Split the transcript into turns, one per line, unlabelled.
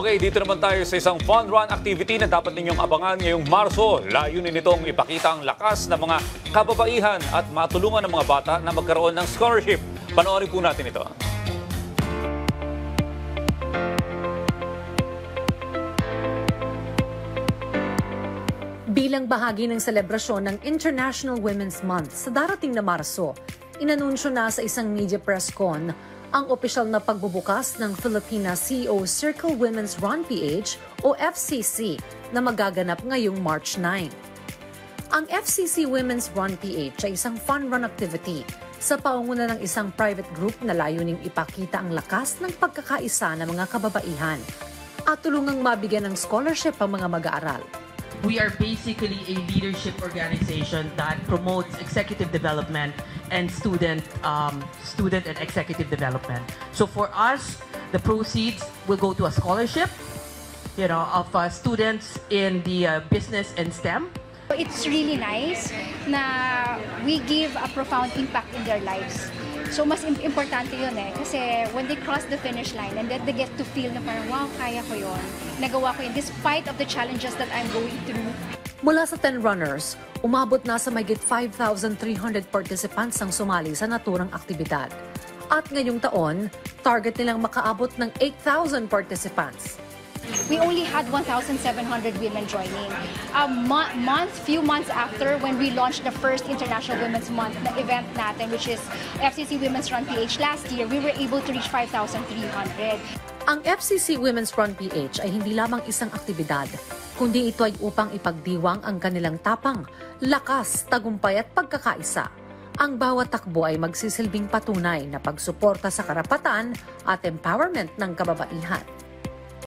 Okay, dito naman tayo sa isang fun run activity na dapat ninyong abangan ngayong Marso. Layunin nitong ipakita ang lakas ng mga kababaihan at matulungan ng mga bata na magkaroon ng scholarship. Panoorin po natin ito.
Bilang bahagi ng selebrasyon ng International Women's Month sa darating na Marso, inanunsyo na sa isang media press con ang opisyal na pagbubukas ng Filipina CEO Circle Women's Run PH o FCC na magaganap ngayong March 9. Ang FCC Women's Run PH ay isang fun run activity sa paunguna ng isang private group na layuning ipakita ang lakas ng pagkakaisa ng mga kababaihan at tulungang mabigyan ng scholarship ang mga mag-aaral.
We are basically a leadership organization that promotes executive development and student and executive development. So for us, the proceeds will go to a scholarship, of students in the business and STEM.
It's really nice na we give a profound impact in their lives. So mas importante yun kasi when they cross the finish line and then they get to feel na parang wow, kaya ko yun. Nagawa ko yun despite of the challenges that I'm going through.
Mula sa 10 runners, umabot na sa mahigit 5,300 participants ang sumali sa naturang aktibidad. At ngayong taon, target nilang makaabot ng 8,000 participants.
We only had 1,700 women joining. Few months after when we launched the first International Women's Month na event natin, which is FCC Women's Run PH last year, we were able to reach 5,300.
Ang FCC Women's Run PH ay hindi lamang isang aktibidad, kundi ito ay upang ipagdiwang ang kanilang tapang, lakas, tagumpay at pagkakaisa. Ang bawat takbo ay magsisilbing patunay na pagsuporta sa karapatan at empowerment ng kababaihan.